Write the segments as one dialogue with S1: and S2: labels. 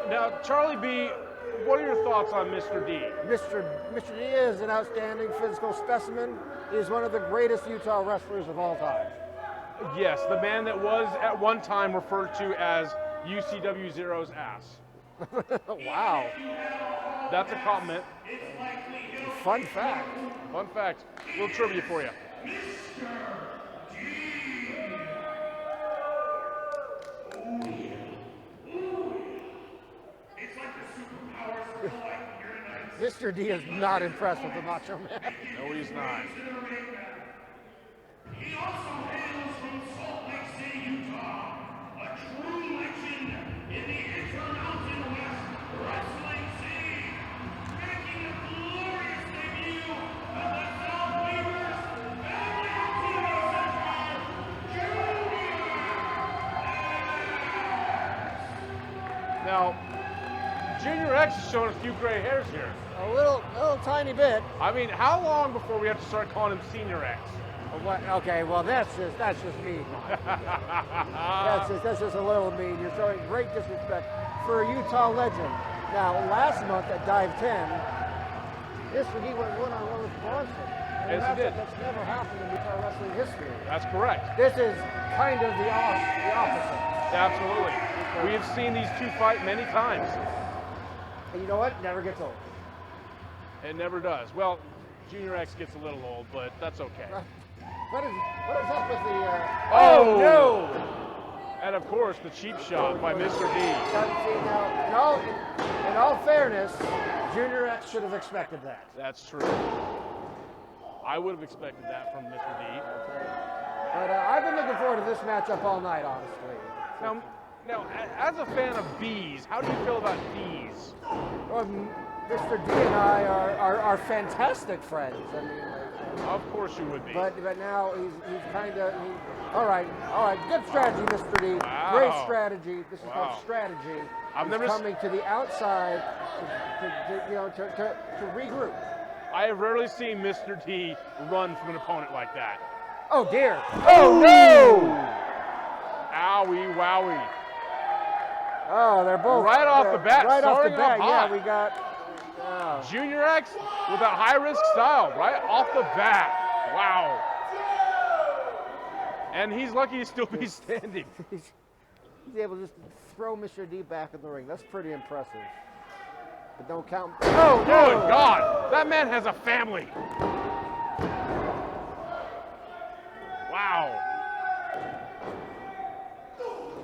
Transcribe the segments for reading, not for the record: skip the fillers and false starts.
S1: Now, Charlie B, what are your thoughts on Mr. D?
S2: Mr. D is an outstanding physical specimen. He's one of the greatest Utah wrestlers of all time.
S1: Yes, the man that was at one time referred to as UCW Zero's ass.
S2: Wow.
S1: That's a compliment.
S2: Fun fact.
S1: Fun fact. A little trivia for you.
S2: Mr. D is not impressed with the Macho Man.
S1: No, he's not.
S3: He also hails from Salt Lake City, Utah, a true legend in the Intermountain West wrestling scene, making a glorious debut at the South Weavers Family Activity Center,
S1: Now, Junior X is showing a few gray hairs here.
S2: A little tiny bit.
S1: I mean, how long before we have to start calling him Senior X?
S2: Okay, well that's just mean. That's just a little mean. You're showing great disrespect for a Utah legend. Now, last month at Dive 10, Mr. D went one-on-one with Bronson.
S1: Yes, he did.
S2: That's never happened in Utah wrestling history.
S1: That's correct.
S2: This is kind of the opposite.
S1: Absolutely. We have seen these two fight many times.
S2: And you know what? Never gets old.
S1: It never does. Well, Junior X gets a little old, but that's okay.
S2: What is up with the?
S1: Oh,
S2: no!
S1: And of course, the cheap shot by Mr. D.
S2: Now, in all fairness, Junior X should have expected that.
S1: That's true. I would have expected that from Mr. D.
S2: But I've been looking forward to this matchup all night, honestly.
S1: Now, as a fan of bees, how do you feel about bees?
S2: Well, Mr. D and I are fantastic friends. I mean,
S1: of course you would be.
S2: But now he's kind of all right. Good strategy, Mr. D.
S1: Wow.
S2: Great strategy. This is called strategy.
S1: I've
S2: never coming to the outside to regroup.
S1: I have rarely seen Mr. D run from an opponent like that.
S2: Oh dear! Oh no!
S1: Owie wowie!
S2: Oh, they're both
S1: right off the bat.
S2: Right off the bat,
S1: hot.
S2: yeah, we got
S1: Junior X with that high-risk style, right off the bat. Wow. And he's lucky to still be standing.
S2: He's able to just throw Mr. D back in the ring. That's pretty impressive. But don't count. Oh, no!
S1: Good God! That man has a family. Wow.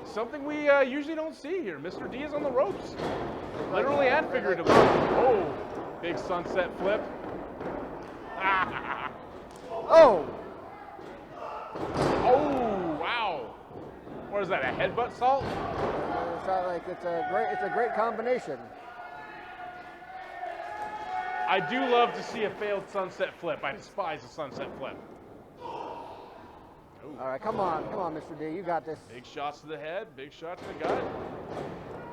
S1: Something we usually don't see here. Mr. D is on the ropes. Literally and figuratively. Oh, big sunset flip.
S2: Oh!
S1: Oh, wow. What is that, a headbutt salt?
S2: It's a great combination.
S1: I do love to see a failed sunset flip. I despise a sunset flip. Ooh.
S2: All right, come on, Mr. D, you got this.
S1: Big shots to the head, big shot to the gut.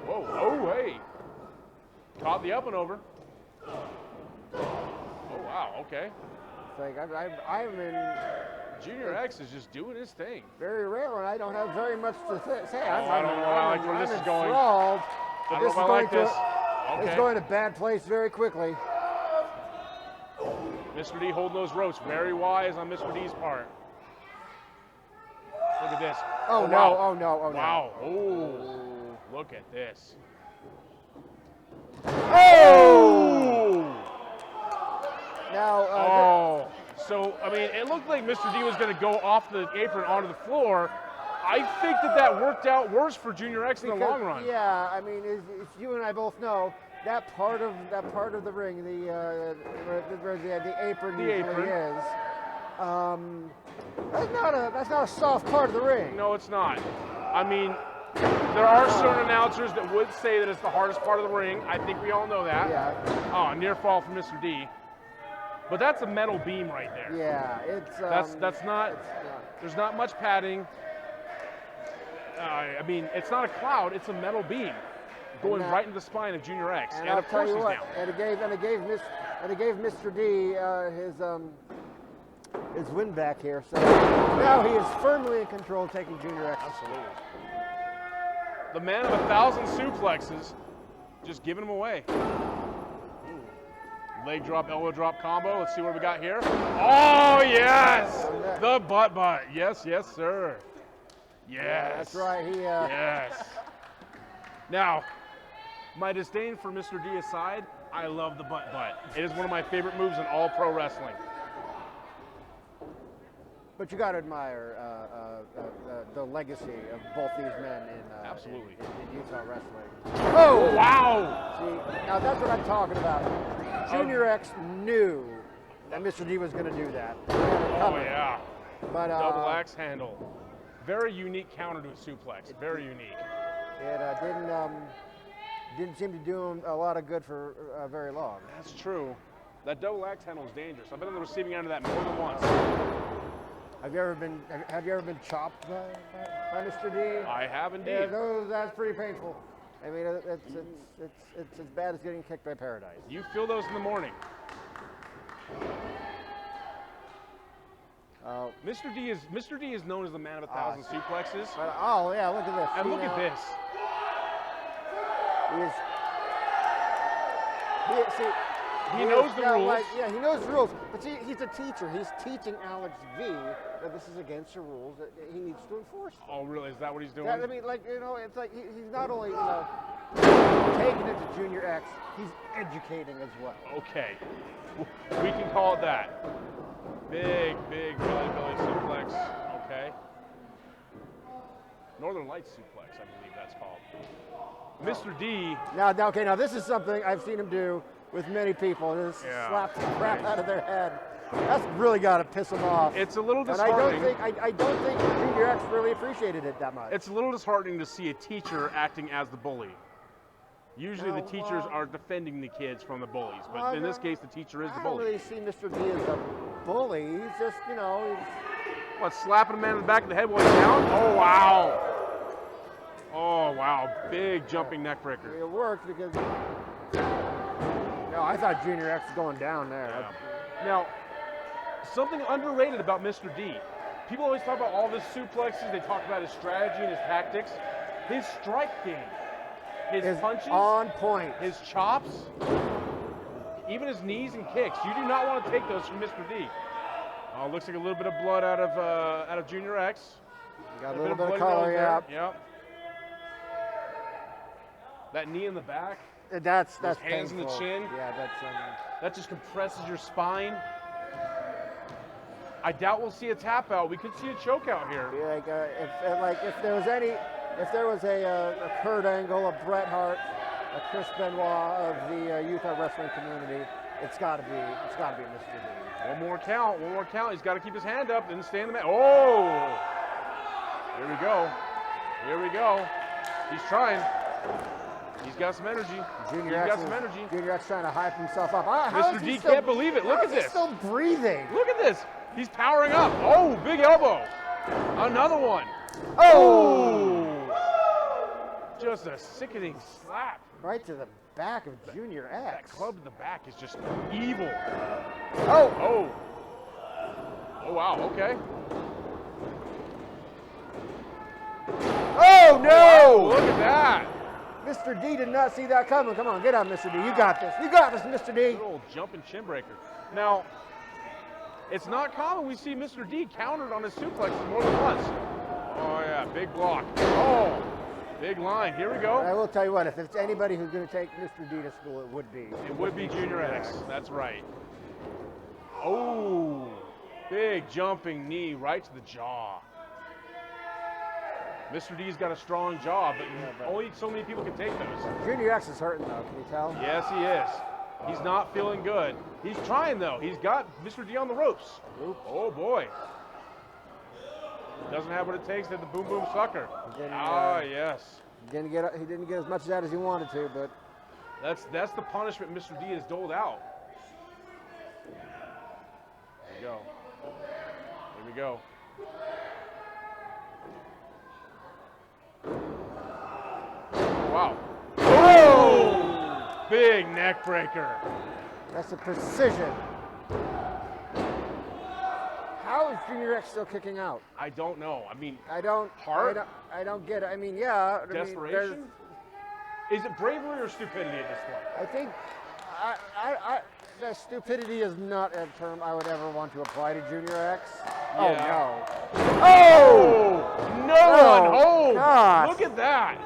S1: Whoa, oh, hey. Caught the up and over. Oh, wow, okay.
S2: It's like I'm in.
S1: Junior X is just doing his thing.
S2: Very rare, and I don't have very much to say.
S1: I don't know where this is going.
S2: I don't know if I like this.
S1: Okay.
S2: It's going to bad place very quickly.
S1: Mr. D holding those ropes, very wise on Mr. D's part. Look at this.
S2: Oh, no,
S1: wow.
S2: oh no, oh no.
S1: Wow, oh, look at this.
S2: Oh! Now,
S1: so, I mean, it looked like Mr. D was going to go off the apron onto the floor. I think that worked out worse for Junior X in the long run.
S2: Yeah, I mean, as you and I both know, that part of the ring, where the apron usually is, that's not a soft part of the ring.
S1: No, it's not. I mean, there are certain announcers that would say that it's the hardest part of the ring. I think we all know that.
S2: Yeah.
S1: Oh, near fall from Mr. D. But that's a metal beam right there.
S2: Yeah, it's
S1: that's not. There's not much padding. I mean, it's not a cloud. It's a metal beam going right in the spine of Junior X, and of course he's down.
S2: And it gave Mr. D his win back here. So now he is firmly in control, taking Junior X.
S1: Absolutely. The man of 1,000 suplexes Just giving them away. Leg drop, elbow drop combo. Let's see what we got here. Oh, yes! The butt. Yes, yes, sir. Yes.
S2: Yeah, that's right. He.
S1: Yes. Now, my disdain for Mr. D aside, I love the butt. It is one of my favorite moves in all pro wrestling.
S2: But you got to admire the legacy of both these men in
S1: Absolutely.
S2: in Utah wrestling.
S1: Oh, wow!
S2: See, now that's what I'm talking about. Junior X knew that Mr. D was going to do that.
S1: Oh, yeah.
S2: But
S1: Double axe handle. Very unique counter to a suplex. Very unique.
S2: It didn't seem to do him a lot of good for very long.
S1: That's true. That double axe handle is dangerous. I've been on the receiving end of that more than once.
S2: Have you ever been chopped by Mr. D?
S1: I have indeed.
S2: Yeah, that's pretty painful. I mean, it's as bad as getting kicked by Paradise.
S1: You feel those in the morning. Mr. D is known as the man of 1,000 suplexes.
S2: But, oh yeah, look at this.
S1: And look at this. He knows the rules.
S2: He knows the rules. But see, he's a teacher. He's teaching Alex V that this is against the rules that he needs to enforce.
S1: Oh, really? Is that what he's doing?
S2: I mean, it's like he's not only taking it to Junior X, he's educating as well.
S1: Okay, we can call it that. Big belly suplex. Okay. Northern Lights suplex, I believe that's called. Mr. D.
S2: Now this is something I've seen him do with many people. Just slap the crap out of their head. That's really got to piss them off.
S1: It's a little
S2: And
S1: disheartening.
S2: I don't think Junior X really appreciated it that much.
S1: It's a little disheartening to see a teacher acting as the bully. Usually the teachers are defending the kids from the bullies, but in this case the teacher is the
S2: I don't
S1: bully.
S2: really see Mr. D as a bully. He's just, he's
S1: What, slapping a man in the back of the head while he's down? Oh, wow. Oh, wow. Big jumping neck breaker.
S2: It worked because I thought Junior X was going down there.
S1: Yeah. Now, something underrated about Mr. D. People always talk about all his suplexes. They talk about his strategy and his tactics. His strike game, his punches,
S2: on point.
S1: his chops, even his knees and kicks. You do not want to take those from Mr. D. Oh, looks like a little bit of blood out of Junior X.
S2: Got a little bit of color, yeah.
S1: Yep. That knee in the back.
S2: That's
S1: hands in the
S2: painful.
S1: chin.
S2: Yeah,
S1: That just compresses your spine. I doubt we'll see a tap out. We could see a choke out here.
S2: if there was a Kurt Angle, a Bret Hart, a Chris Benoit of the Utah wrestling community, it's got to be Mr. D.
S1: One more count. He's got to keep his hand up and stay in the mat. Oh! Here we go. He's trying. He's got some energy. Junior
S2: X trying to hype himself up.
S1: Mr. D can't believe it. Look at this.
S2: He's still breathing.
S1: Look at this. He's powering up. Oh, big elbow. Another one.
S2: Oh!
S1: Just a sickening slap.
S2: Right to the back of Junior X.
S1: That club to the back is just evil.
S2: Oh!
S1: Oh, wow, okay.
S2: Oh, no!
S1: Wow, look at that.
S2: Mr. D did not see that coming. Come on, get up, Mr. D. You got this. You got this, Mr. D.
S1: Good old jumping chin breaker. Now, it's not common we see Mr. D countered on his suplexes more than once. Oh, yeah, big block. Oh, big line. Here we go.
S2: I will tell you what, if it's anybody who's going to take Mr. D to school, it would be.
S1: It would be Junior X. That's right. Oh, big jumping knee right to the jaw. Mr. D's got a strong jaw, but only so many people can take those.
S2: Junior X is hurting, though. Can you tell?
S1: Yes, he is. He's not feeling good. He's trying, though. He's got Mr. D on the ropes.
S2: Oops.
S1: Oh, boy. Doesn't have what it takes to hit the boom boom sucker. Yes.
S2: He didn't get as much of that as he wanted to, but
S1: that's the punishment Mr. D has doled out. Here we go. Wow. Oh! Big neck breaker.
S2: that's a precision. How is Junior X still kicking out?
S1: I don't know. I mean,
S2: I don't
S1: heart?
S2: I don't get it. I mean, yeah.
S1: Desperation? Is it bravery or stupidity at this point?
S2: I think the stupidity is not a term I would ever want to apply to Junior X. Oh
S1: Yeah.
S2: no! Oh!
S1: No
S2: Oh,
S1: one home.
S2: gosh.
S1: Look at that.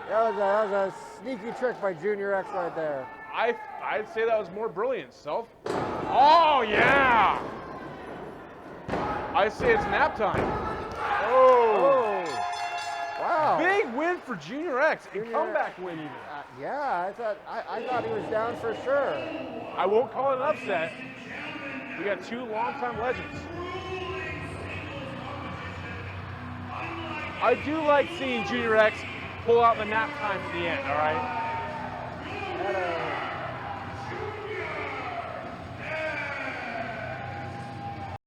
S2: That was a sneaky trick by Junior X right there.
S1: I'd say that was more brilliant, Self. Oh yeah. I say it's nap time. Oh.
S2: Oh! Wow!
S1: Big win for Junior X. A
S2: Junior-
S1: comeback win even.
S2: Yeah, I thought he was down for sure.
S1: I won't call it an upset. We got two longtime legends. I do like seeing Junior X pull out the nap time at the end, all right?